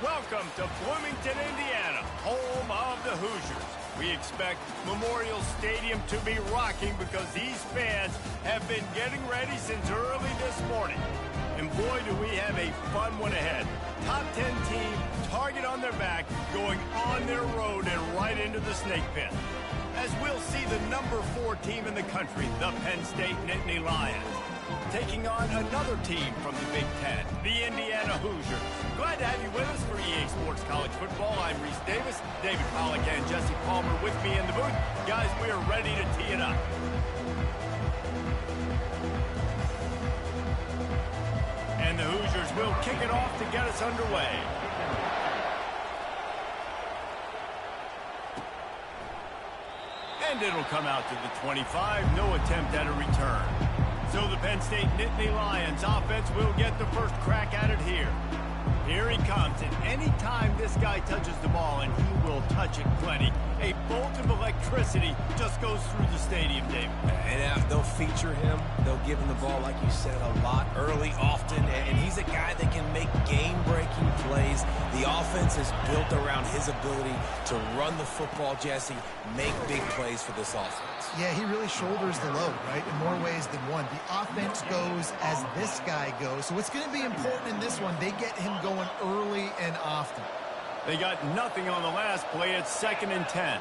Welcome to Bloomington, Indiana, home of the Hoosiers. We expect Memorial Stadium to be rocking because these fans have been getting ready since early this morning. And boy, do we have a fun one ahead. Top 10 team, target on their back, going on their road and right into the snake pit. As we'll see the number 4 team in the country, the Penn State Nittany Lions, taking on another team from the Big Ten, the Indiana Hoosiers. Glad to have you with us for EA Sports College Football. I'm Reese Davis, David Pollack and Jesse Palmer with me in the booth. Guys, we are ready to tee it up. And the Hoosiers will kick it off to get us underway. And it'll come out to the 25. No attempt at a return. So the Penn State Nittany Lions offense will get the first crack at it here. Here he comes, and any time this guy touches the ball, and he will touch it plenty, a bolt of electricity just goes through the stadium, David. And they'll feature him. They'll give him the ball, like you said, a lot, early, often, and he's a guy that can make game-breaking plays. The offense is built around his ability to run the football, Jesse, make big plays for this offense. Yeah, he really shoulders the load, right, in more ways than one. The offense goes as this guy goes, so it's going to be important in this one. They get him going early and often. They got nothing on the last play. It's 2nd and 10.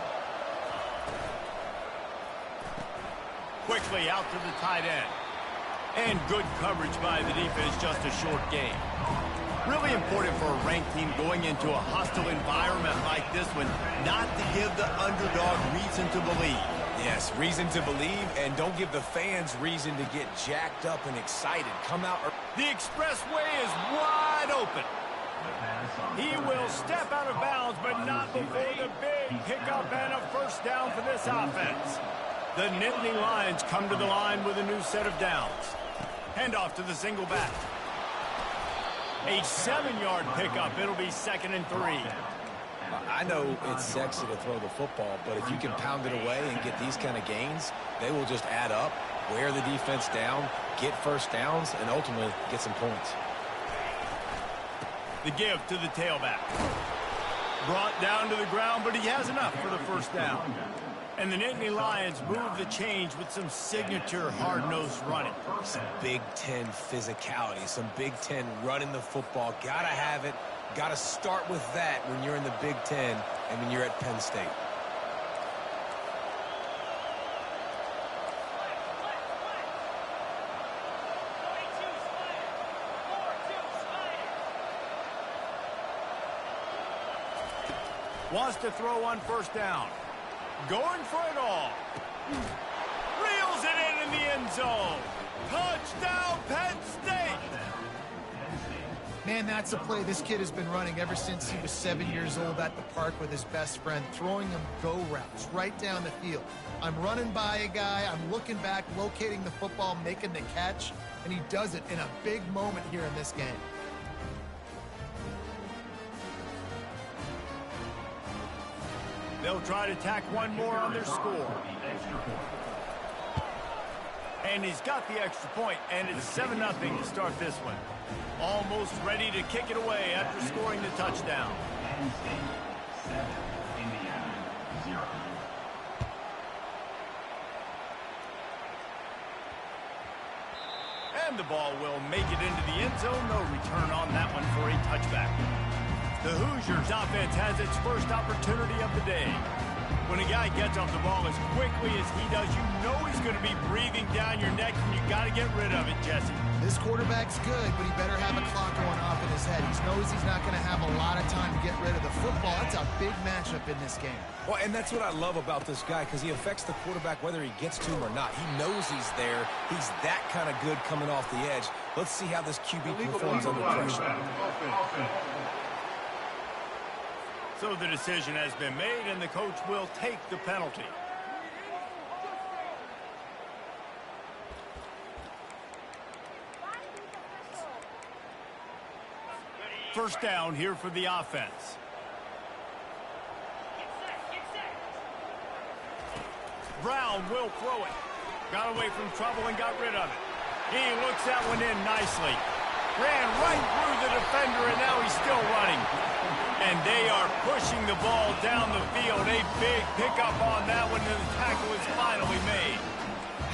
Quickly out to the tight end. And good coverage by the defense, just a short gain. Really important for a ranked team going into a hostile environment like this one, not to give the underdog reason to believe. Yes, reason to believe, and don't give the fans reason to get jacked up and excited. Come out. The expressway is wide open. He will step out of bounds, but not before the big pickup and a first down for this offense. The Nittany Lions come to the line with a new set of downs. Handoff to the single back. A 7-yard pickup. It'll be 2nd and 3. I know it's sexy to throw the football, but if you can pound it away and get these kind of gains, they will just add up, wear the defense down, get first downs, and ultimately get some points. The give to the tailback. Brought down to the ground, but he has enough for the first down. And the Nittany Lions move the change with some signature hard-nosed running. Some Big Ten physicality, some Big Ten running the football. Gotta have it. Gotta start with that when you're in the Big Ten and when you're at Penn State. Wants to throw on first down. Going for it all. Reels it in the end zone. Touchdown, Penn State! Man, that's a play this kid has been running ever since he was 7 years old at the park with his best friend, throwing him go routes right down the field. I'm running by a guy, I'm looking back, locating the football, making the catch, and he does it in a big moment here in this game. They'll try to tack one more on their score. And he's got the extra point, and it's 7-0 to start this one. Almost ready to kick it away after scoring the touchdown. Penn State 7, Indiana 0. And the ball will make it into the end zone. No return on that one for a touchback. The Hoosiers offense has its first opportunity of the day. When a guy gets off the ball as quickly as he does, you know he's going to be breathing down your neck, and you got to get rid of it, Jesse. This quarterback's good, but he better have a clock going off in his head. He knows he's not going to have a lot of time to get rid of the football. That's a big matchup in this game. Well, and that's what I love about this guy, because he affects the quarterback whether he gets to him or not. He knows he's there. He's that kind of good coming off the edge. Let's see how this QB performs under pressure. So the decision has been made, and the coach will take the penalty. First down here for the offense. Brown will throw it. Got away from trouble and got rid of it. He looks that one in nicely. Ran right through the defender, and now he's still running. And they are pushing the ball down the field. A big pickup on that one, and the tackle is finally made.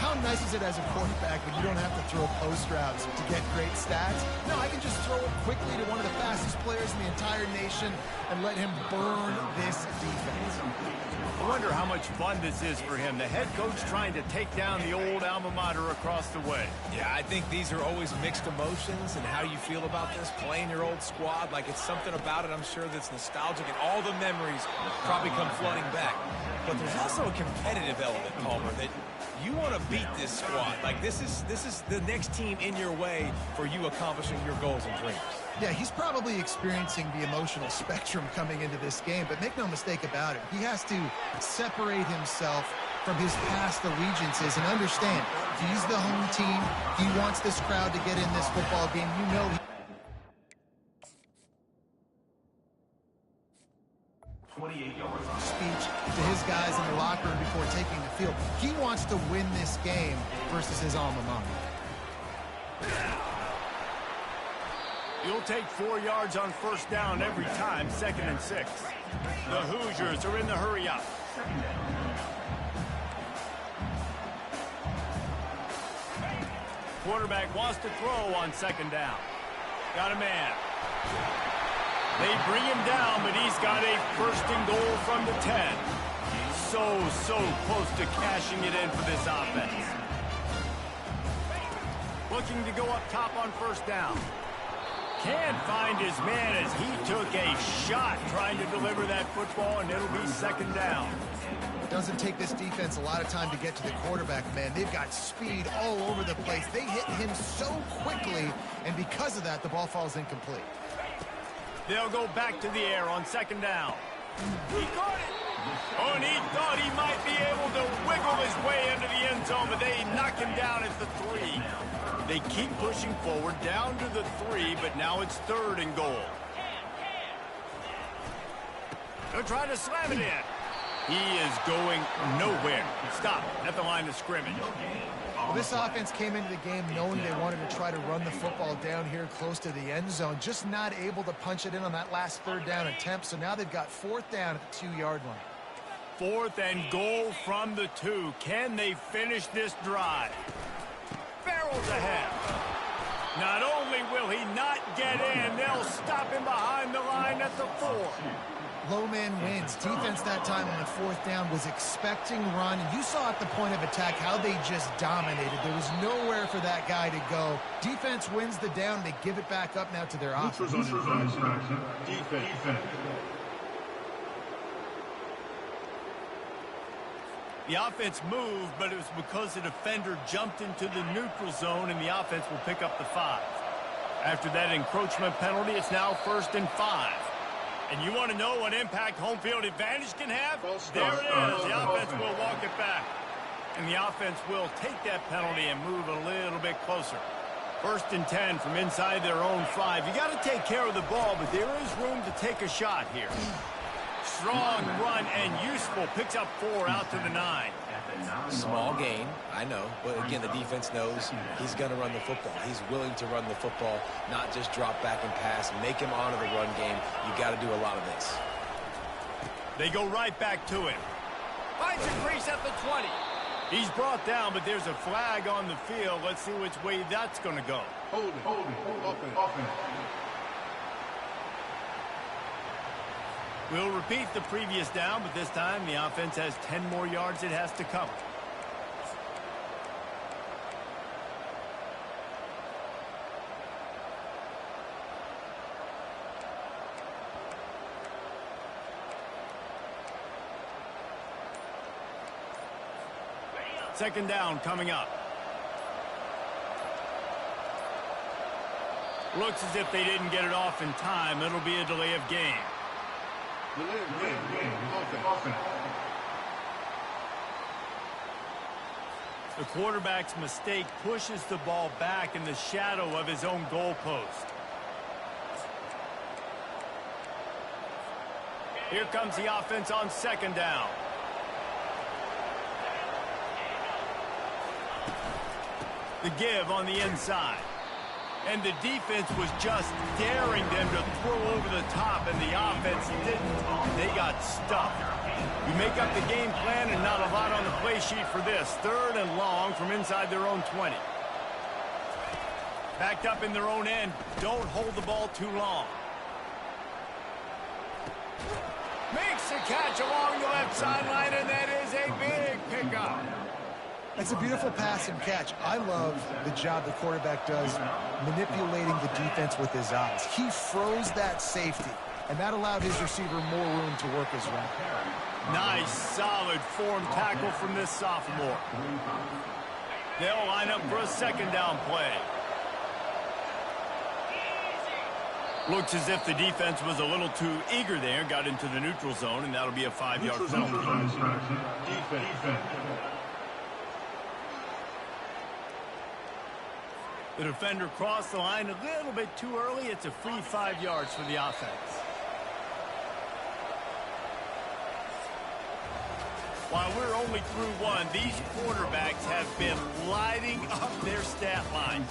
How nice is it as a quarterback when you don't have to throw post routes to get great stats? No, I can just throw it quickly to one of the fastest players in the entire nation and let him burn this defense. I wonder how much fun this is for him. The head coach trying to take down the old alma mater across the way. Yeah, I think these are always mixed emotions and how you feel about this, playing your old squad. Like, it's something about it, I'm sure, that's nostalgic, and all the memories probably come flooding back. But there's also a competitive element, Palmer, that you want to beat this squad. Like, this is the next team in your way for you accomplishing your goals and dreams. Yeah, he's probably experiencing the emotional spectrum coming into this game, but make no mistake about it. He has to separate himself from his past allegiances and understand he's the home team. He wants this crowd to get in this football game. You know he 28 yards. speech to his guys in the locker room before taking the field. He wants to win this game versus his alma mater. You'll take 4 yards on first down every time, 2nd and 6. The Hoosiers are in the hurry up. Quarterback wants to throw on 2nd down. Got a man. They bring him down, but he's got a 1st and goal from the 10. So close to cashing it in for this offense. Looking to go up top on 1st down. Can't find his man as he took a shot trying to deliver that football, and it'll be 2nd down. It doesn't take this defense a lot of time to get to the quarterback, man. They've got speed all over the place. They hit him so quickly, and because of that, the ball falls incomplete. They'll go back to the air on 2nd down. He caught it. Oh, and he thought he might be able to wiggle his way into the end zone, but they knock him down at the 3. They keep pushing forward down to the 3, but now it's 3rd and goal. They're trying to slam it in. He is going nowhere. Stop at the line of scrimmage. Well, this offense came into the game knowing they wanted to try to run the football down here close to the end zone, just not able to punch it in on that last 3rd down attempt, so now they've got 4th down at the 2-yard line. 4th and goal from the 2. Can they finish this drive? Barrels ahead. Not only will he not get in, they'll stop him behind the line at the 4. Low man wins. Defense that time on the 4th down was expecting run, and you saw at the point of attack how they just dominated. There was nowhere for that guy to go. Defense wins the down. They give it back up now to their offense. Defense. The offense moved, but it was because the defender jumped into the neutral zone, and the offense will pick up the 5. After that encroachment penalty, it's now 1st and 5. And you want to know what impact home field advantage can have? There it is. The offense will walk it back. And the offense will take that penalty and move a little bit closer. 1st and 10 from inside their own 5. You got to take care of the ball, but there is room to take a shot here. Strong run and useful. Picks up 4 out to the 9. Small gain, I know, but again, the defense knows he's going to run the football. He's willing to run the football, not just drop back and pass, make him honor the run game. You got to do a lot of this. They go right back to him. Finds a crease at the 20. He's brought down, but there's a flag on the field. Let's see which way that's going to go. Hold it. Offense. We'll repeat the previous down, but this time the offense has 10 more yards it has to cover. Second down coming up. Looks as if they didn't get it off in time. It'll be a delay of game. The quarterback's mistake pushes the ball back in the shadow of his own goalpost. Here comes the offense on 2nd down. The give on the inside. And the defense was just daring them to throw over over the top, and the offense didn't. They got stuck. You make up the game plan and not a lot on the play sheet for this. 3rd and long from inside their own 20. Backed up in their own end. Don't hold the ball too long. Makes the catch along the left sideline, and that is a big pickup. That's a beautiful pass and catch. I love the job the quarterback does manipulating the defense with his eyes. He froze that safety, and that allowed his receiver more room to work his route. Nice, solid form tackle from this sophomore. They'll line up for a 2nd down play. Looks as if the defense was a little too eager there, got into the neutral zone, and that'll be a 5-yard penalty. The defender crossed the line a little bit too early. It's a free 5 yards for the offense. While we're only through one, these quarterbacks have been lighting up their stat line.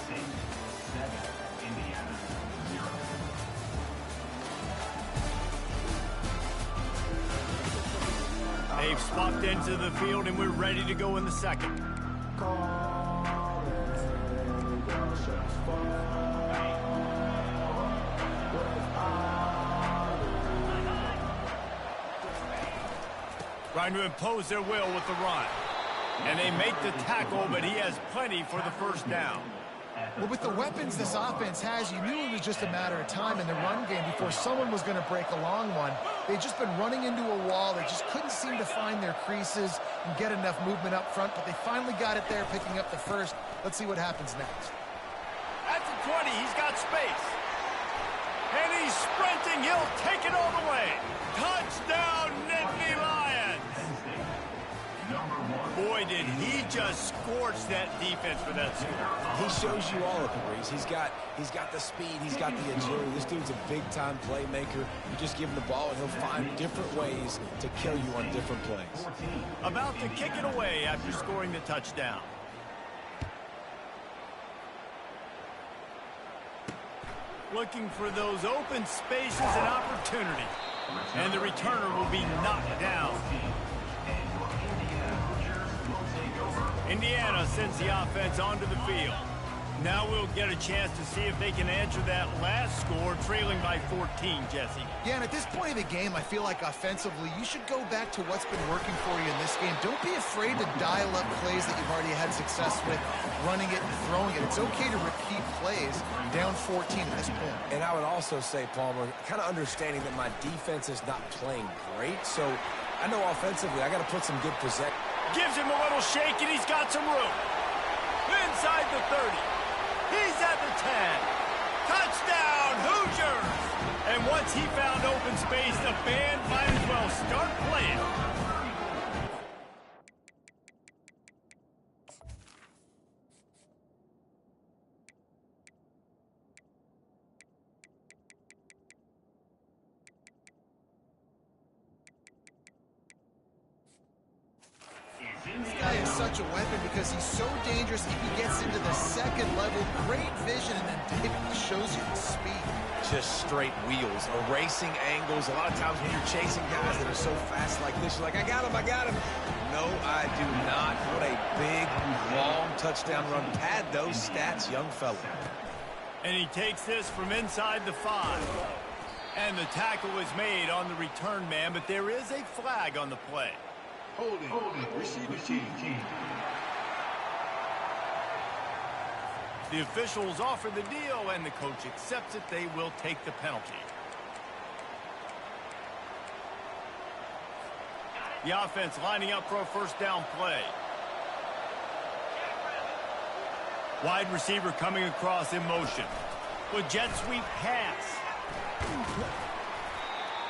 They've swapped into the field, and we're ready to go in the 2nd. Trying to impose their will with the run. And they make the tackle, but he has plenty for the 1st down. Well, with the weapons this offense has, you knew it was just a matter of time in the run game before someone was going to break a long one. They'd just been running into a wall. They just couldn't seem to find their creases and get enough movement up front, but they finally got it there, picking up the 1st. Let's see what happens next. At the 20, he's got space. And he's sprinting. He'll take it all the way. Touchdown, Nittany Lions. Boy, did he just scorch that defense for that score. He shows you all of it, Reese. He's got the speed. He's got the agility. This dude's a big-time playmaker. You just give him the ball, and he'll find different ways to kill you on different plays. About to kick it away after scoring the touchdown. Looking for those open spaces and opportunity. And the returner will be knocked down. Indiana sends the offense onto the field. Now we'll get a chance to see if they can answer that last score, trailing by 14, Jesse. Yeah, and at this point of the game, I feel like offensively, you should go back to what's been working for you in this game. Don't be afraid to dial up plays that you've already had success with, running it and throwing it. It's okay to repeat plays down 14 at this point. And I would also say, Palmer, kind of understanding that my defense is not playing great, so I know offensively I got to put some good possession. Gives him a little shake, and he's got some room. Inside the 30. He's at the 10. Touchdown, Hoosiers! And once he found open space, the band might as well start playing. This guy is such a weapon because he's so dangerous if he gets into the 2nd level. Great vision, and then it shows you the speed. Just straight wheels, erasing angles. A lot of times when you're chasing guys that are so fast like this, you're like, I got him. No, I do not. What a big, long touchdown run. Pad those stats, young fella. And he takes this from inside the 5. And the tackle is made on the return man, but there is a flag on the play. Holding. Receiver team. The officials offer the deal, and the coach accepts it. They will take the penalty. The offense lining up for a 1st down play. Wide receiver coming across in motion. With jet sweep pass.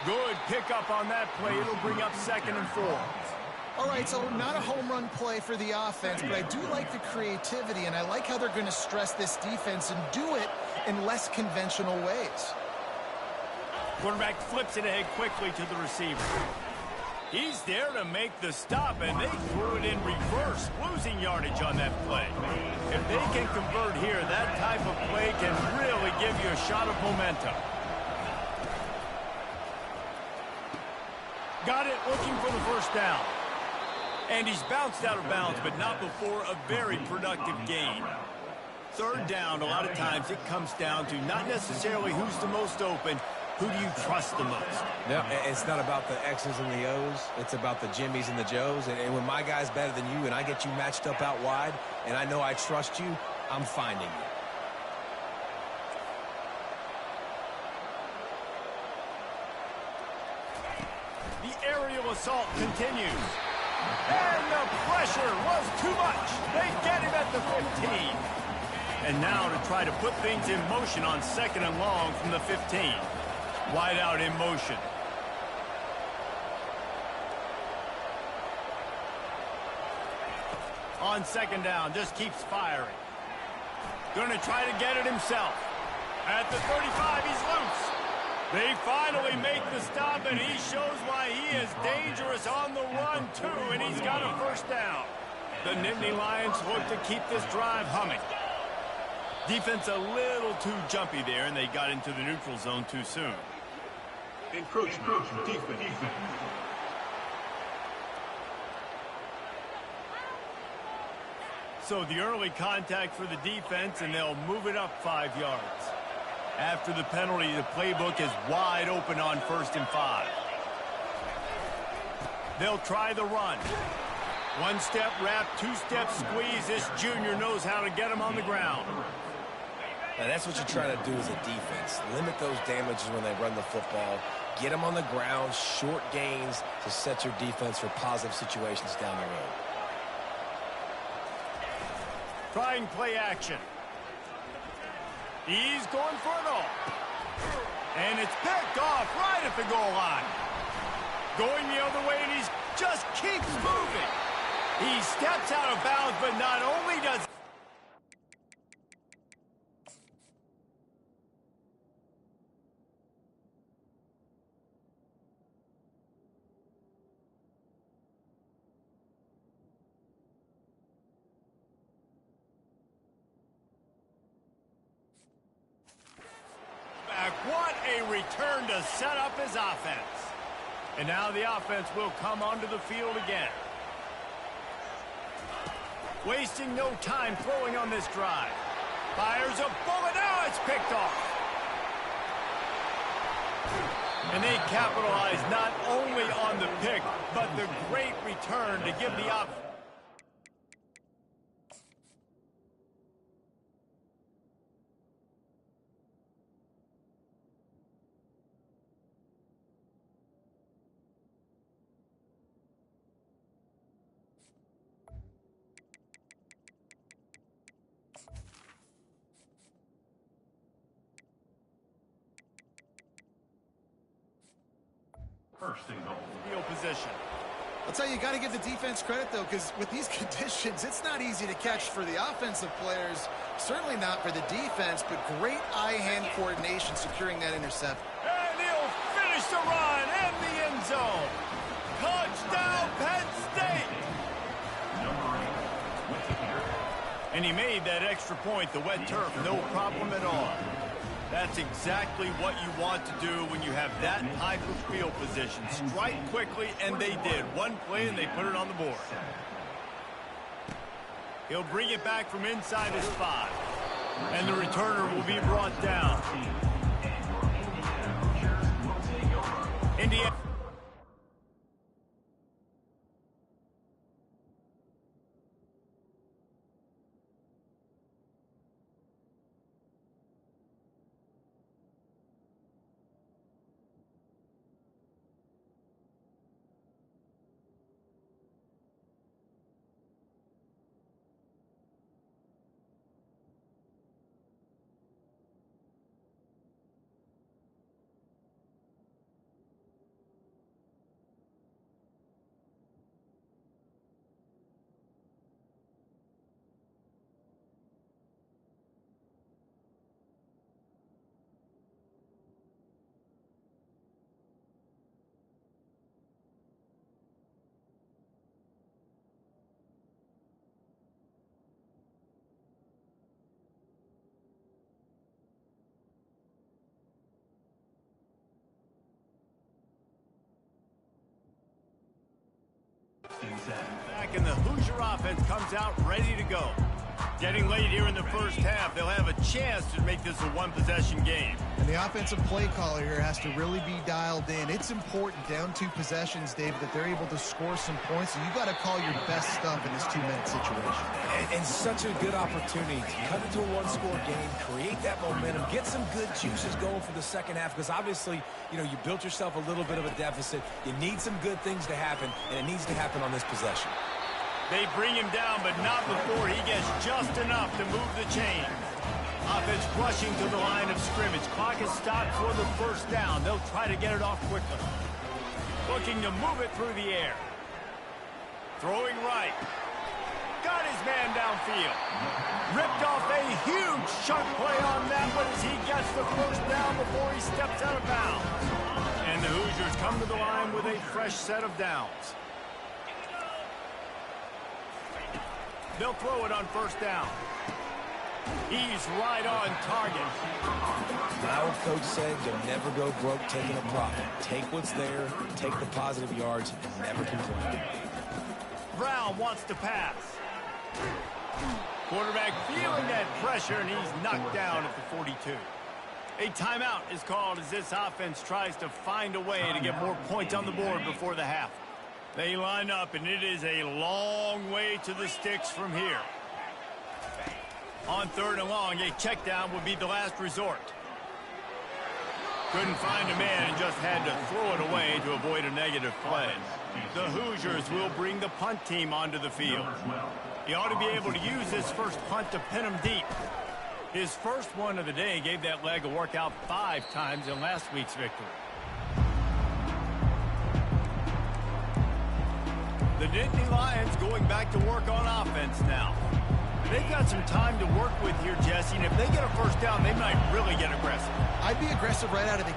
Good pickup on that play. It'll bring up 2nd and 4. All right, so not a home run play for the offense, but I do like the creativity, and I like how they're going to stress this defense and do it in less conventional ways. Quarterback flips it ahead quickly to the receiver. He's there to make the stop, and they threw it in reverse, losing yardage on that play. If they can convert here, that type of play can really give you a shot of momentum. Got it, looking for the first down. And he's bounced out of bounds, but not before a very productive gain. Third down, a lot of times it comes down to not necessarily who's the most open, who do you trust the most? No, it's not about the X's and the O's. It's about the Jimmies and the Joes. And when my guy's better than you and I get you matched up out wide and I know I trust you, I'm finding you. The aerial assault continues. And the pressure was too much. They get him at the 15. And now to try to put things in motion on 2nd and long from the 15. Wide out in motion. On 2nd down, just keeps firing. Going to try to get it himself. At the 35, he's loose. They finally make the stop, and he shows why he is dangerous on the run, too, and he's got a first down. The Nittany Lions look to keep this drive humming. Defense a little too jumpy there, and they got into the neutral zone too soon. Encroachment, defense. So the early contact for the defense, and they'll move it up 5 yards. After the penalty, the playbook is wide open on 1st and 5. They'll try the run. 1-step wrap, 2-step squeeze. This junior knows how to get him on the ground. Now, that's what you try to do as a defense. Limit those damages when they run the football. Get them on the ground, short gains to set your defense for positive situations down the road. Trying play action. He's going for it all. And it's picked off right at the goal line. Going the other way, and he just keeps moving. He steps out of bounds, but not only does what a return to set up his offense. And now the offense will come onto the field again. Wasting no time throwing on this drive. Fires a bullet. Now it's picked off. And they capitalize not only on the pick, but the great return to give the offense. First and goal. Field position. I'll tell you, got to give the defense credit, though, because with these conditions, it's not easy to catch for the offensive players. Certainly not for the defense, but great eye-hand coordination securing that interception. And he'll finish the run in the end zone. Touchdown, Penn State! And he made that extra point, the wet turf, no problem at all. That's exactly what you want to do when you have that type of field position. Strike quickly, and they did. One play, and they put it on the board. He'll bring it back from inside his 5. And the returner will be brought down. Indiana. Back and the Hoosier offense comes out ready to go. Getting late here in the first half, they'll have a chance to make this a one-possession game. And the offensive play caller here has to really be dialed in. It's important, down 2 possessions, David, that they're able to score some points. And you got to call your best stuff in this 2-minute situation. And such a good opportunity to cut into a one-score game, create that momentum, get some good juices going for the second half. Because obviously, you know, you built yourself a little bit of a deficit. You need some good things to happen, and it needs to happen on this possession. They bring him down, but not before he gets just enough to move the chain. Offense rushing to the line of scrimmage. Clock is stopped for the first down. They'll try to get it off quickly. Looking to move it through the air. Throwing right. Got his man downfield. Ripped off a huge chunk play on that one as he gets the first down before he steps out of bounds. And the Hoosiers come to the line with a fresh set of downs. They'll throw it on first down. He's right on target. My old coach said you'll never go broke taking a profit. Take what's there, take the positive yards, and never complain. Brown wants to pass. Quarterback feeling that pressure, and he's knocked down at the 42. A timeout is called as this offense tries to find a way to get more points on the board before the half. They line up, and it is a long way to the sticks from here. On 3rd and long, a check down would be the last resort. Couldn't find a man and just had to throw it away to avoid a negative play. The Hoosiers will bring the punt team onto the field. He ought to be able to use this first punt to pin him deep. His first one of the day gave that leg a workout 5 times in last week's victory. The Nittany Lions going back to work on offense now. They've got some time to work with here, Jesse, and if they get a first down, they might really get aggressive. I'd be aggressive right out of the...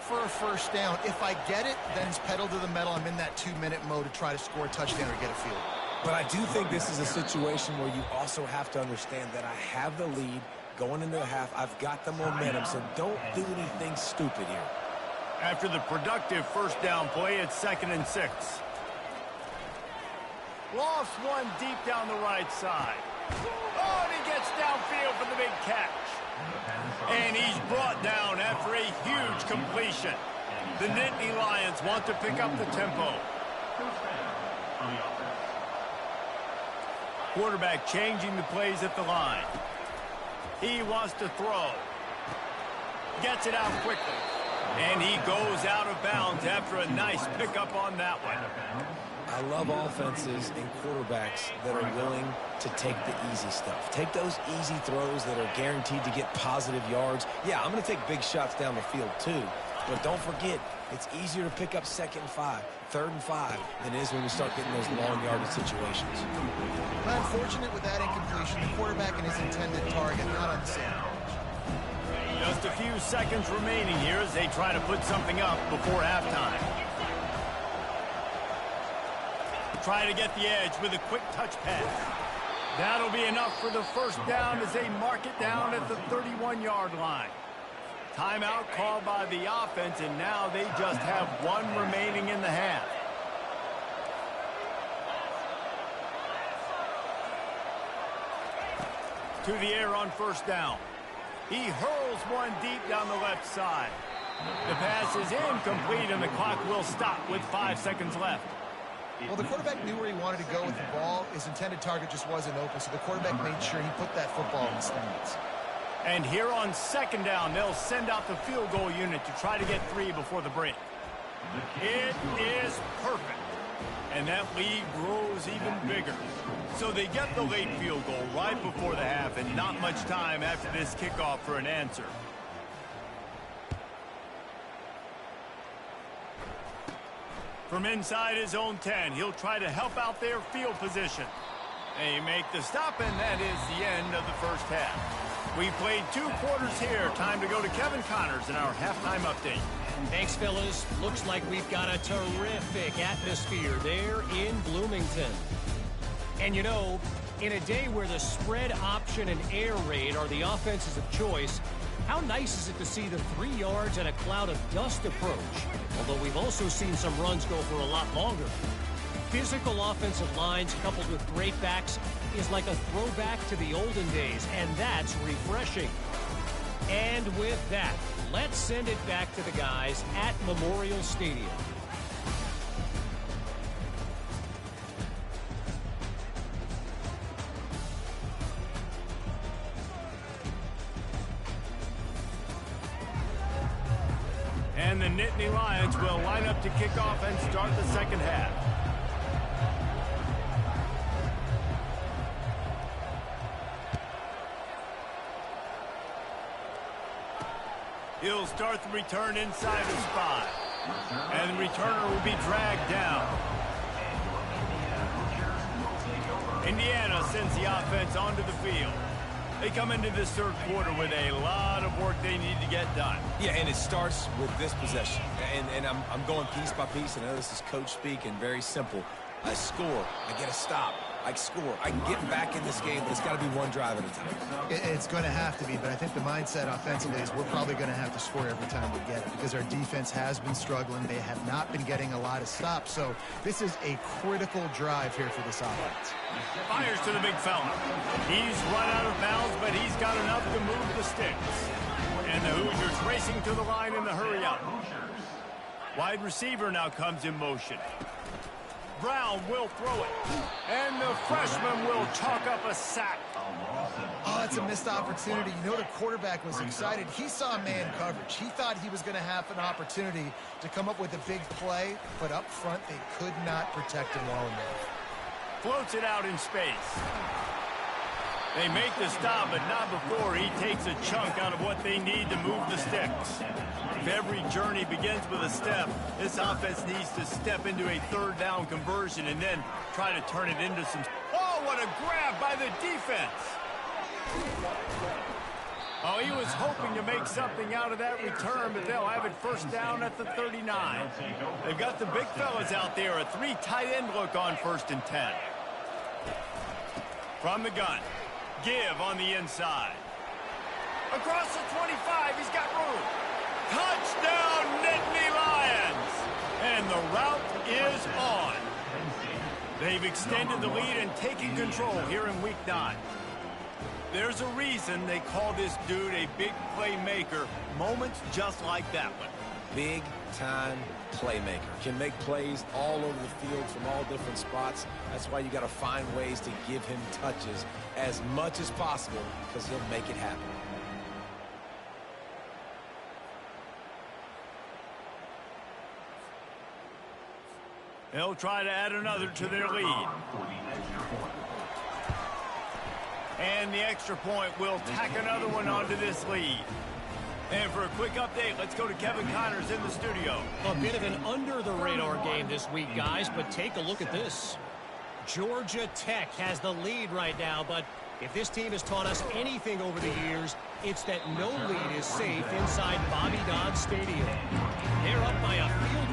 for a first down. If I get it, then it's pedal to the metal. I'm in that 2-minute mode to try to score a touchdown or get a field. But I do think this is a situation where you also have to understand that I have the lead going into the half. I've got the momentum, so don't do anything stupid here. After the productive first down play, it's 2nd and 6. Lost one deep down the right side. Oh, and he gets downfield for the big catch. And he's brought down after a huge completion. The Nittany Lions want to pick up the tempo. Quarterback changing the plays at the line. He wants to throw. Gets it out quickly. And he goes out of bounds after a nice pickup on that one. I love offenses and quarterbacks that are willing to take the easy stuff. Take those easy throws that are guaranteed to get positive yards. Yeah, I'm going to take big shots down the field too. But don't forget, it's easier to pick up 2nd and 5, 3rd and 5 than it is when you start getting those long yardage situations. Unfortunate with that incompletion, the quarterback and his intended target not on the same page. Just a few seconds remaining here as they try to put something up before halftime. Try to get the edge with a quick touch pass. That'll be enough for the first down as they mark it down at the 31-yard line. Timeout called by the offense, and now they just have 1 remaining in the half. To the air on first down. He hurls one deep down the left side. The pass is incomplete, and the clock will stop with 5 seconds left. Well, the quarterback knew where he wanted to go with the ball. His intended target just wasn't open, so the quarterback made sure he put that football in the stands. And here on 2nd down, they'll send out the field goal unit to try to get 3 before the break. It is perfect. And that lead grows even bigger. So they get the late field goal right before the half, and not much time after this kickoff for an answer. From inside his own 10, he'll try to help out their field position. They make the stop, and that is the end of the first half. We played 2 quarters here. Time to go to Kevin Connors in our halftime update. Thanks, fellas. Looks like we've got a terrific atmosphere there in Bloomington. And you know, In a day where the spread option and air raid are the offenses of choice, how nice is it to see the 3 yards and a cloud of dust approach? Although we've also seen some runs go for a lot longer. Physical offensive lines coupled with great backs is like a throwback to the olden days, and that's refreshing. And with that, let's send it back to the guys at Memorial Stadium. And the Nittany Lions will line up to kick off and start the second half. He'll start the return inside the spot. And the returner will be dragged down. Indiana sends the offense onto the field. They come into this third quarter with a lot of work they need to get done. Yeah, and it starts with this possession. And I'm going piece by piece, and I know this is coach speak and very simple. I score, I get a stop, I score. I can get back in this game, but it's got to be one drive at a time. It's going to have to be, but I think the mindset offensively is we're probably going to have to score every time we get it because our defense has been struggling. They have not been getting a lot of stops, so this is a critical drive here for this offense. Fires to the big fella. He's run out of bounds, but he's got enough to move the sticks. And the Hoosiers racing to the line in the hurry-up. Wide receiver now comes in motion. Brown will throw it. And the freshman will chalk up a sack. Oh, it's a missed opportunity. You know, the quarterback was excited. He saw man coverage. He thought he was going to have an opportunity to come up with a big play, but up front, they could not protect him well enough. Floats it out in space. They make the stop, but not before he takes a chunk out of what they need to move the sticks. If every journey begins with a step, this offense needs to step into a third down conversion and then try to turn it into some... Oh, what a grab by the defense! Oh, he was hoping to make something out of that return, but they'll have it first down at the 39. They've got the big fellas out there, a 3 tight end look on 1st and 10. From the gun. Give on the inside. Across the 25, he's got room. Touchdown, Nittany Lions! And the route is on. They've extended the lead and taken control here in Week 9. There's a reason they call this dude a big playmaker. Moments just like that one. Big-time playmaker. Can make plays all over the field from all different spots. That's why you got to find ways to give him touches as much as possible because he'll make it happen. They'll try to add another to their lead. And the extra point will tack another one onto this lead. And for a quick update, let's go to Kevin Connors in the studio. A bit of an under-the-radar game this week, guys, but take a look at this. Georgia Tech has the lead right now, but if this team has taught us anything over the years, it's that no lead is safe inside Bobby Dodd Stadium. They're up by a field.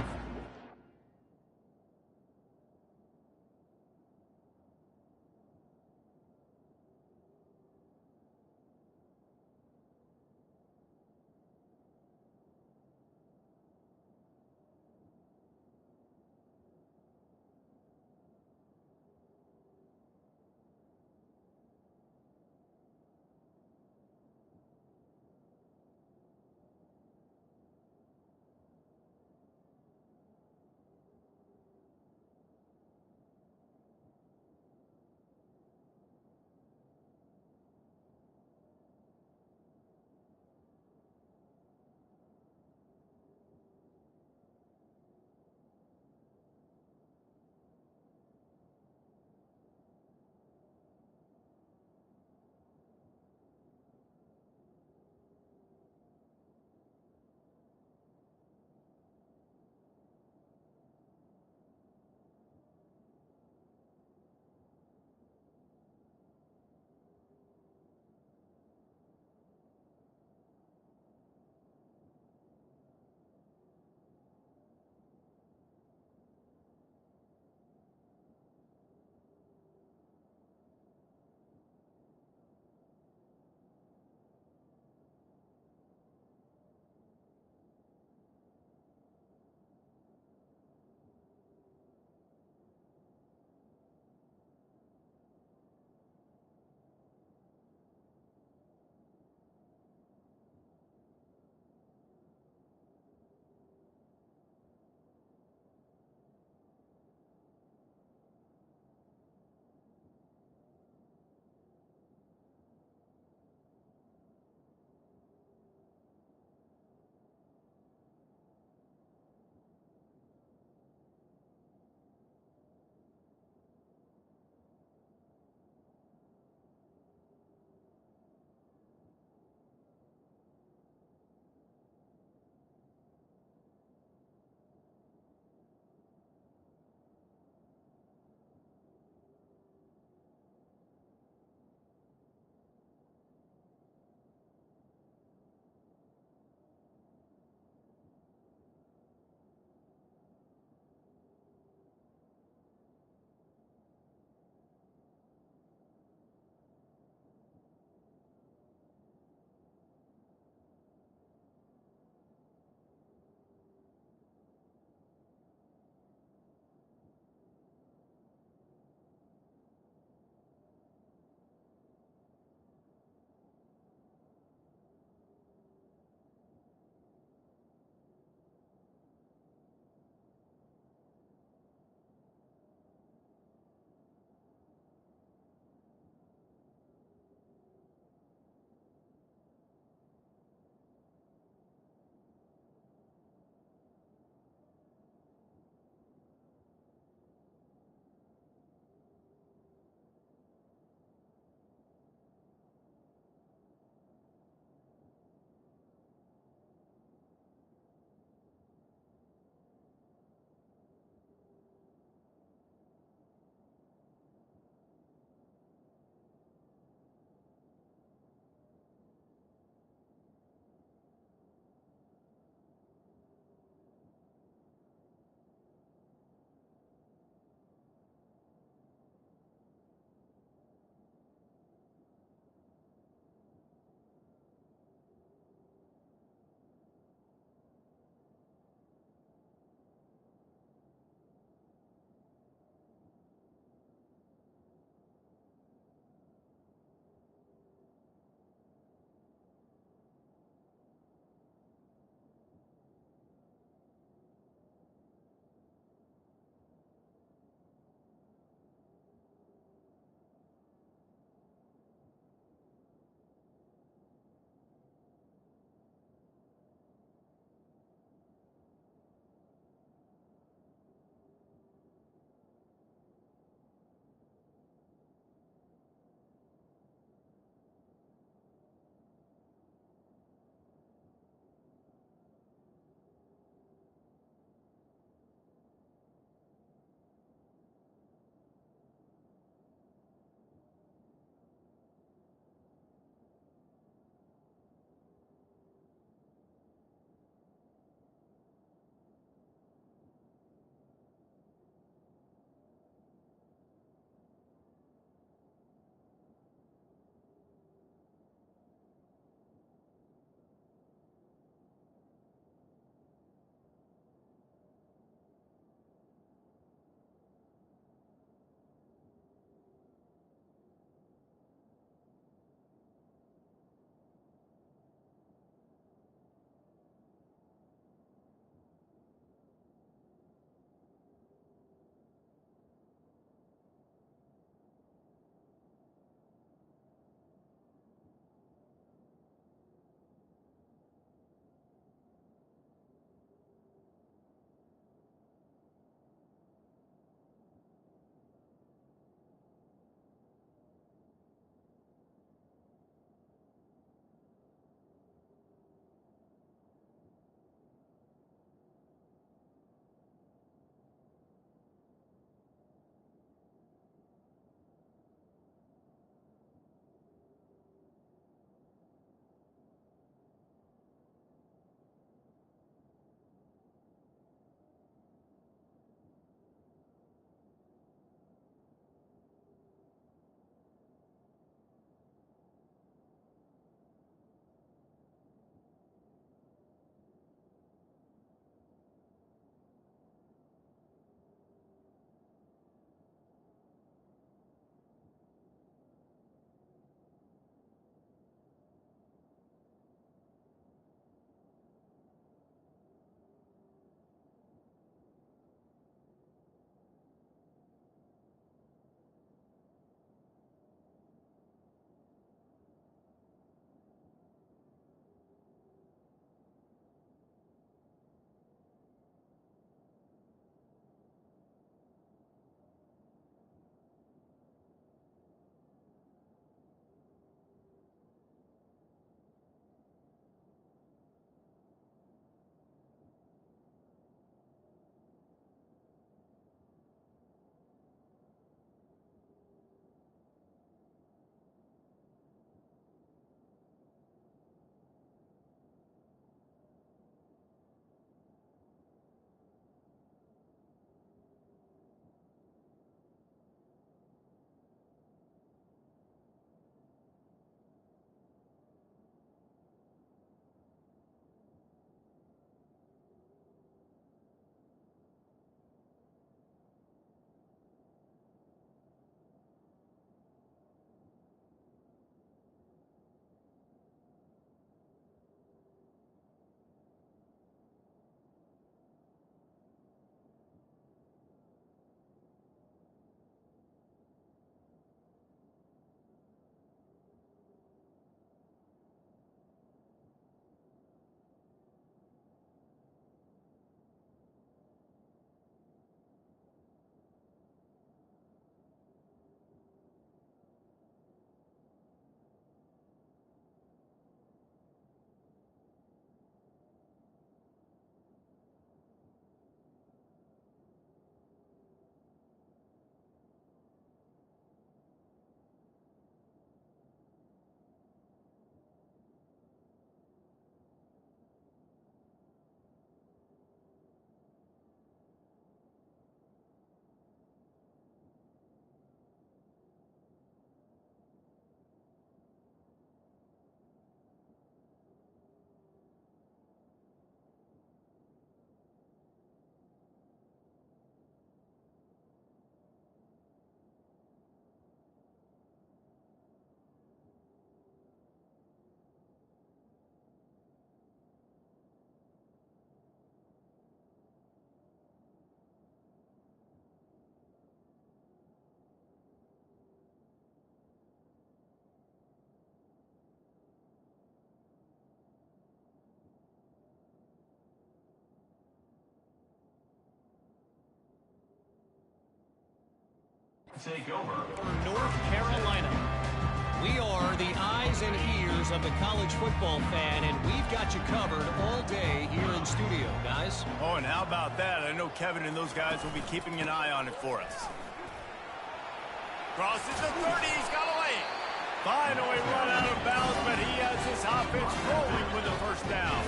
Take over. North Carolina. We are the eyes and ears of the college football fan, and we've got you covered all day here in studio, guys. Oh, and how about that? I know Kevin and those guys will be keeping an eye on it for us. Crosses the 30, he's got away. Finally run out of bounds, but he has his offense rolling with a first down.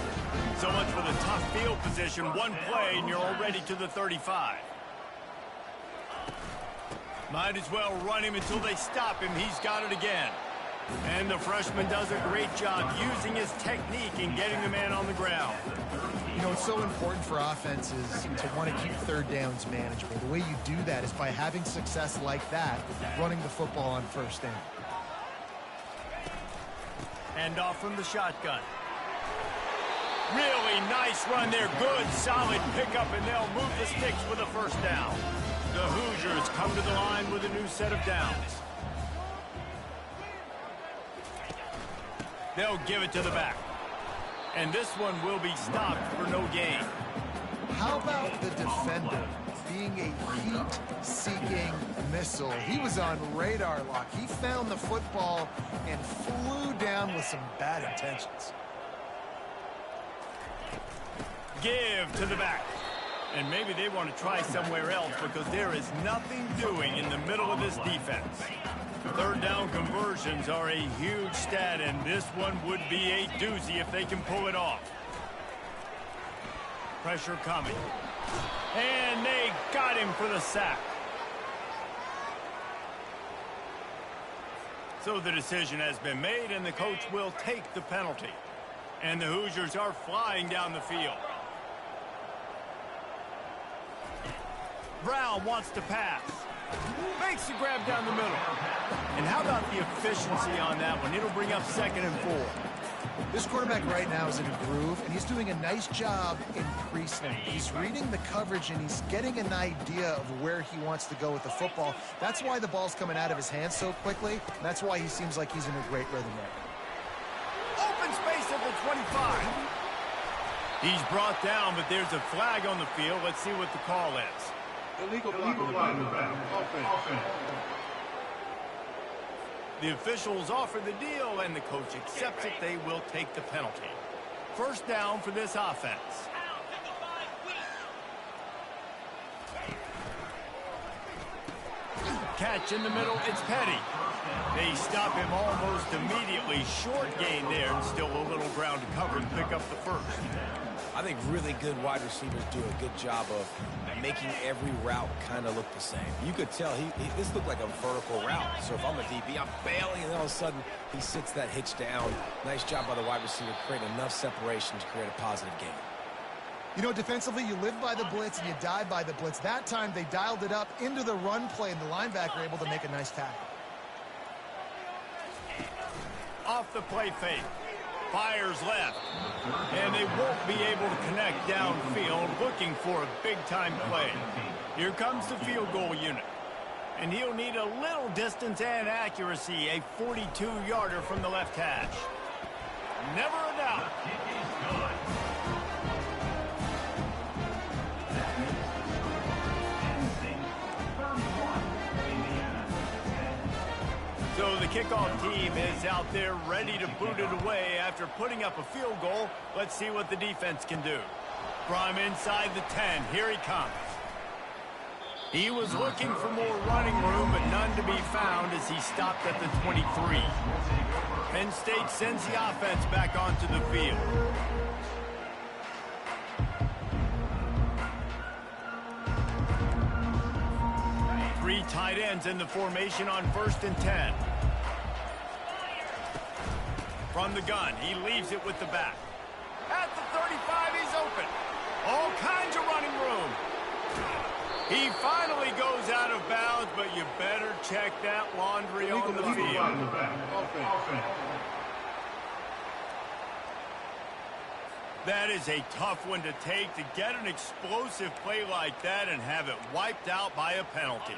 So much for the tough field position. One play, and you're already to the 35. Might as well run him until they stop him. He's got it again. And the freshman does a great job using his technique and getting the man on the ground. You know, it's so important for offenses to want to keep third downs manageable. The way you do that is by having success like that, running the football on first down. And off from the shotgun. Really nice run there. Good, solid pickup, and they'll move the sticks with a first down. The Hoosiers come to the line with a new set of downs. They'll give it to the back. And this one will be stopped for no gain. How about the defender being a heat-seeking missile? He was on radar lock. He found the football and flew down with some bad intentions. Give to the back. And maybe they want to try somewhere else because there is nothing doing in the middle of this defense. Third down conversions are a huge stat, and this one would be a doozy if they can pull it off. Pressure coming. And they got him for the sack. So the decision has been made, and the coach will take the penalty. And the Hoosiers are flying down the field. Brown wants to pass. Makes the grab down the middle. And how about the efficiency on that one? It'll bring up 2nd and 4. This quarterback right now is in a groove, and he's doing a nice job in pre-snap. He's reading the coverage, and he's getting an idea of where he wants to go with the football. That's why the ball's coming out of his hands so quickly, and that's why he seems like he's in a great rhythm right now. Open space at the 25. He's brought down, but there's a flag on the field. Let's see what the call is. Illegal flag in the back. Offense. The officials offer the deal, and the coach accepts it. They will take the penalty. First down for this offense. Catch in the middle, it's Petty. They stop him almost immediately. Short gain there, and still a little ground to cover and pick up the first. I think really good wide receivers do a good job of making every route kind of look the same. You could tell this looked like a vertical route. So if I'm a DB, I'm bailing, and all of a sudden he sits that hitch down. Nice job by the wide receiver, creating enough separation to create a positive gain. You know, defensively, you live by the blitz and you die by the blitz. That time they dialed it up into the run play, and the linebacker able to make a nice tackle. Off the play fake. Fires left. And they won't be able to connect downfield, looking for a big-time play. Here comes the field goal unit. And he'll need a little distance and accuracy, a 42-yarder from the left hash. Never a doubt. So the kickoff team is out there ready to boot it away after putting up a field goal. Let's see what the defense can do. From inside the 10, here he comes. He was looking for more running room, but none to be found as he stopped at the 23. Penn State sends the offense back onto the field. Three tight ends in the formation on 1st and 10. From the gun, he leaves it with the back. At the 35, he's open. All kinds of running room. He finally goes out of bounds, but you better check that laundry on the field. That is a tough one to take, to get an explosive play like that and have it wiped out by a penalty.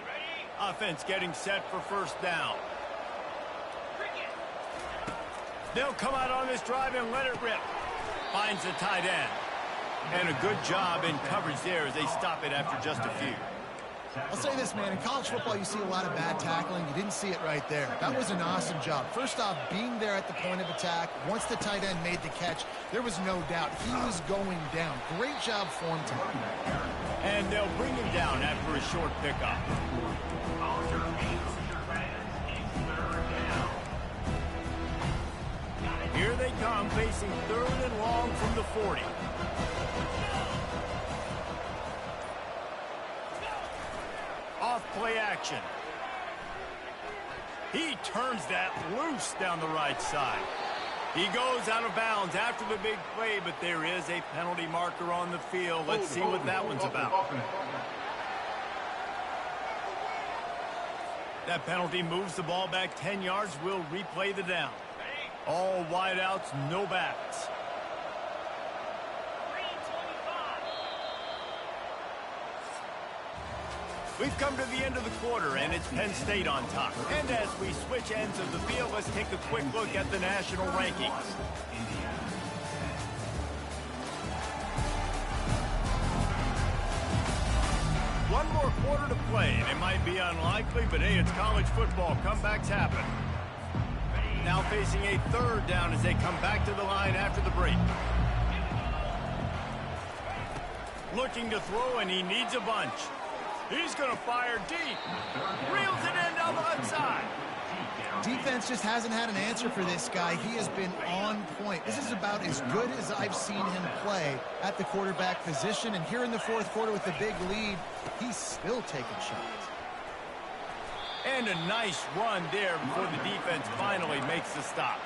Offense getting set for first down. They'll come out on this drive and let it rip. Finds the tight end. And a good job in coverage there as they stop it after just a few. I'll say this, man. In college football, you see a lot of bad tackling. You didn't see it right there. That was an awesome job. First off, being there at the point of attack. Once the tight end made the catch, there was no doubt he was going down. Great job for him tonight. And they'll bring him down after a short pickup. Here they come, facing 3rd and long from the 40. Off play action. He turns that loose down the right side. He goes out of bounds after the big play, but there is a penalty marker on the field. Let's see what that one's about. That penalty moves the ball back 10 yards. We'll replay the down. All wideouts, no backs. We've come to the end of the quarter, and it's Penn State on top. And as we switch ends of the field, let's take a quick look at the national rankings. One more quarter to play, and it might be unlikely, but hey, it's college football. Comebacks happen. Now facing a 3rd down as they come back to the line after the break. Looking to throw, and he needs a bunch. He's going to fire deep. Reels it in down the left side. Defense just hasn't had an answer for this guy. He has been on point. This is about as good as I've seen him play at the quarterback position. And here in the 4th quarter with the big lead, he's still taking shots. And a nice run there before the defense finally makes the stop.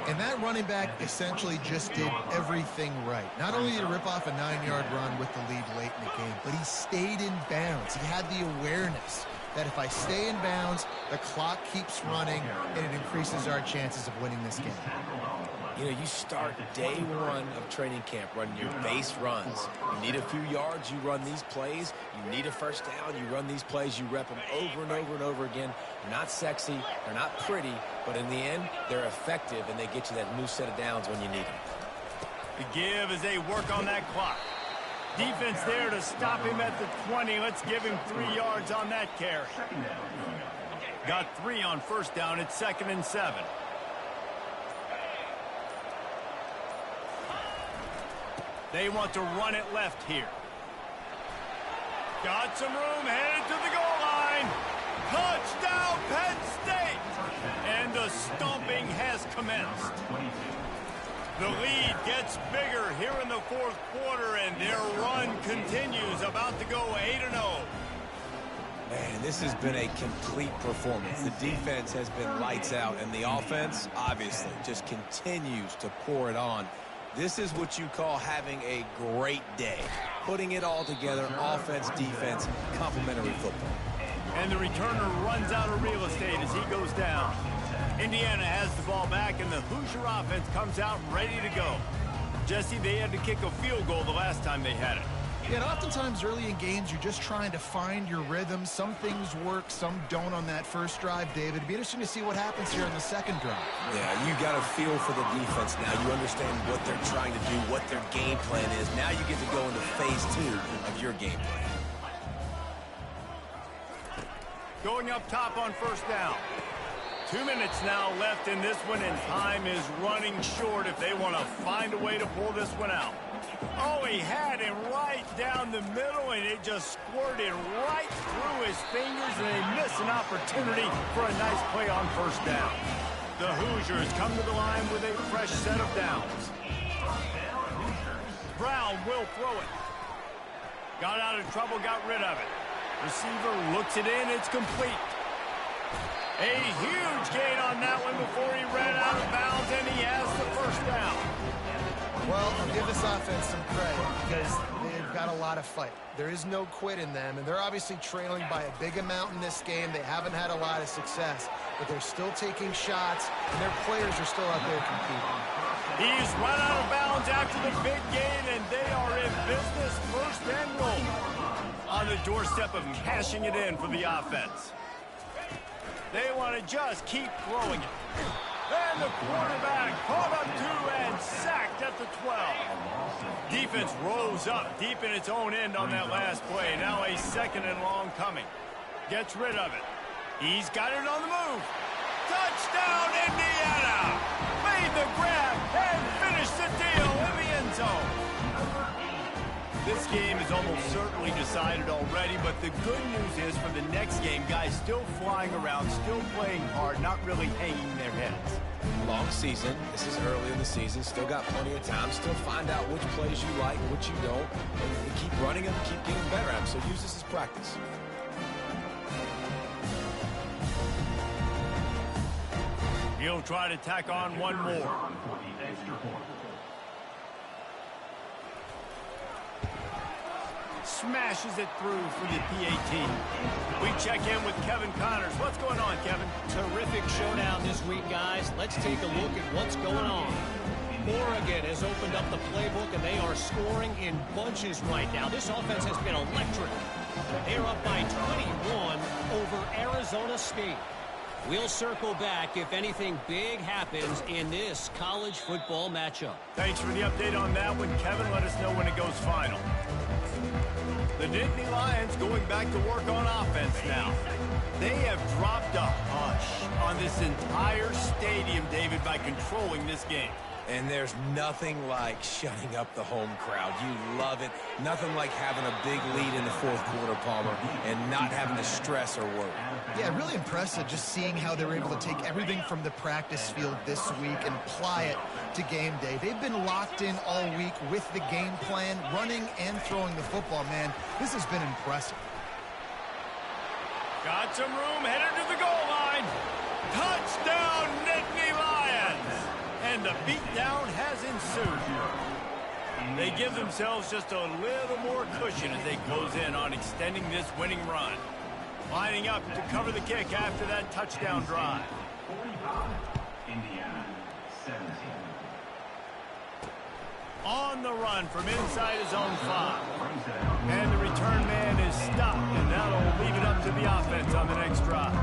And that running back essentially just did everything right. Not only did he rip off a 9-yard run with the lead late in the game, but he stayed in bounds. He had the awareness that if I stay in bounds, the clock keeps running, and it increases our chances of winning this game. You know, you start day 1 of training camp running your base runs. You need a few yards, you run these plays. You need a first down, you run these plays. You rep them over and over and over again. They're not sexy, they're not pretty, but in the end, they're effective, and they get you that new set of downs when you need them. The give as they work on that clock. Defense there to stop him at the 20. Let's give him 3 yards on that carry. Got 3 on first down. It's 2nd and 7. They want to run it left here. Got some room, headed to the goal line. Touchdown, Penn State! And the stomping has commenced. The lead gets bigger here in the 4th quarter, and their run continues, about to go 8-0. Man, this has been a complete performance. The defense has been lights out, and the offense, obviously, just continues to pour it on. This is what you call having a great day. Putting it all together, offense, defense, complementary football. And the returner runs out of real estate as he goes down. Indiana has the ball back, and the Hoosier offense comes out ready to go. Jesse, they had to kick a field goal the last time they had it. Yeah, and oftentimes early in games, you're just trying to find your rhythm. Some things work, some don't on that first drive, David. It'd be interesting to see what happens here in the second drive. Yeah, you got a feel for the defense now. You understand what they're trying to do, what their game plan is. Now you get to go into phase 2 of your game plan. Going up top on first down. 2 minutes now left in this one, and time is running short if they want to find a way to pull this one out. Oh, he had him right down the middle, and it just squirted right through his fingers, and they miss an opportunity for a nice play on first down. The Hoosiers come to the line with a fresh set of downs. Brown will throw it. Got out of trouble, got rid of it. Receiver looks it in, it's complete. A huge gain on that one before he ran out of bounds, and he has the first down. Well, I'll give this offense some credit because they've got a lot of fight. There is no quit in them, and they're obviously trailing by a big amount in this game. They haven't had a lot of success, but they're still taking shots, and their players are still out there competing. He's run out of bounds after the big gain, and they are in business, first and goal. On the doorstep of cashing it in for the offense. They want to just keep throwing it. And the quarterback caught up to and sacked at the 12. Defense rose up deep in its own end on that last play. Now a 2nd and long coming. Gets rid of it. He's got it on the move. Touchdown, Indiana! Made the grab and finished the deal in the end zone. This game is almost certainly decided already, but the good news is for the next game, guys still flying around, still playing hard, not really hanging their heads. Long season. This is early in the season. Still got plenty of time. Still find out which plays you like, which you don't. And keep running them, keep getting better at them. So use this as practice. He'll try to tack on one more. Smashes it through for the PAT. We check in with Kevin Connors. What's going on, Kevin? Terrific showdown this week, guys. Let's take a look at what's going on. Oregon has opened up the playbook, and they are scoring in bunches right now. This offense has been electric. They're up by 21 over Arizona State. We'll circle back if anything big happens in this college football matchup. Thanks for the update on that one, Kevin. Let us know when it goes final. The Nittany Lions going back to work on offense now. They have dropped a hush on this entire stadium, David, by controlling this game. And there's nothing like shutting up the home crowd. You love it. Nothing like having a big lead in the 4th quarter, Palmer, and not having to stress or worry. Yeah, really impressive just seeing how they were able to take everything from the practice field this week and apply it to game day. They've been locked in all week with the game plan, running and throwing the football, man. This has been impressive. Got some room, headed to the goal line. Touchdown, Nittany Lions! And the beatdown has ensued. They give themselves just a little more cushion as they close in on extending this winning run. Lining up to cover the kick after that touchdown drive. Indiana, 17. On the run from inside his own 5. And the return man is stopped, and that'll leave it up to the offense on the next drive.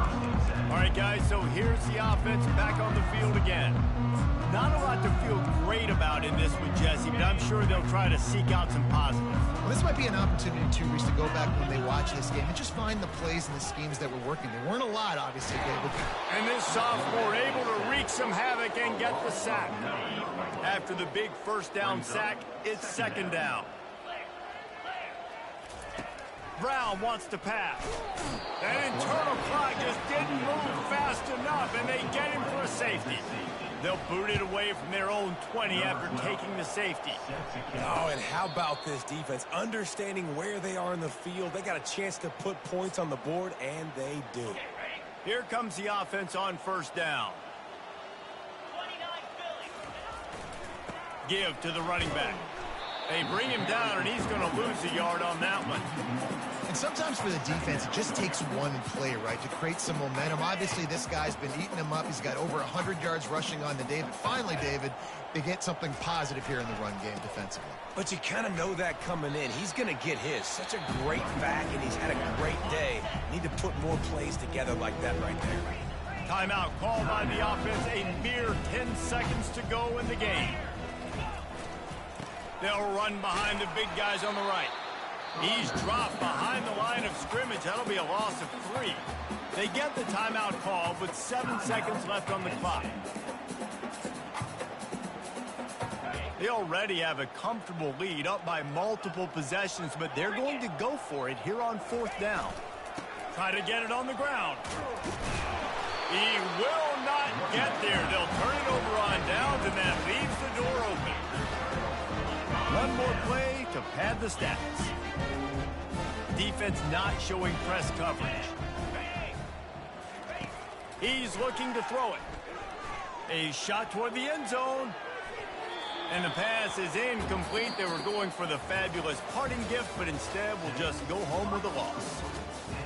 All right, guys, so here's the offense back on the field again. Not a lot to feel great about in this one, Jesse, but I'm sure they'll try to seek out some positives. Well, this might be an opportunity, too, Reese, to go back when they watch this game and just find the plays and the schemes that were working. There weren't a lot, obviously, David. And this sophomore able to wreak some havoc and get the sack. After the big first down sack, it's 2nd down. Brown wants to pass. That internal clock just didn't move fast enough, and they get him for a safety. They'll boot it away from their own 20 after taking the safety. Oh, and how about this defense? Understanding where they are in the field. They got a chance to put points on the board, and they do. Here comes the offense on 1st down. Give to the running back. They bring him down, and he's going to lose a yard on that one. And sometimes for the defense, it just takes one play, right, to create some momentum. Obviously, this guy's been eating him up. He's got over 100 yards rushing on the day. But finally, David, they get something positive here in the run game defensively. But you kind of know that coming in. He's going to get his. Such a great back, and he's had a great day. Need to put more plays together like that right there. Timeout called by the offense. A mere 10 seconds to go in the game. They'll run behind the big guys on the right. He's dropped behind the line of scrimmage. That'll be a loss of 3. They get the timeout call with 7 seconds left on the clock. They already have a comfortable lead, up by multiple possessions, but they're going to go for it here on 4th down. Try to get it on the ground. He will not get there. They'll turn it over on downs, and that leaves the door open. One more play to pad the stats. Defense not showing press coverage. He's looking to throw it. A shot toward the end zone. And the pass is incomplete. They were going for the fabulous parting gift, but instead will just go home with a loss.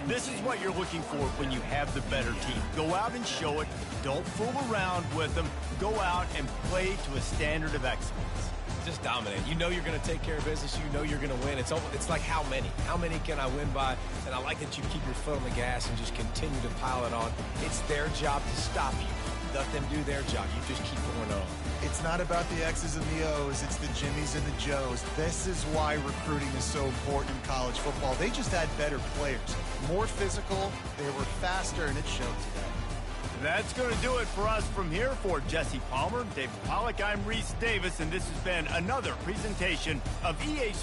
This is what you're looking for when you have the better team. Go out and show it. Don't fool around with them. Go out and play to a standard of excellence. Just dominate. You know you're going to take care of business. You know you're going to win. It's like how many? How many can I win by? And I like that you keep your foot on the gas and just continue to pile it on. It's their job to stop you. let them do their job. You just keep going on. It's not about the X's and the O's. It's the Jimmies and the Joes. This is why recruiting is so important in college football. They just had better players, more physical, they were faster, and it showed today. That's going to do it for us from here. For Jesse Palmer, David Pollack, I'm Reese Davis, and this has been another presentation of EA Sports.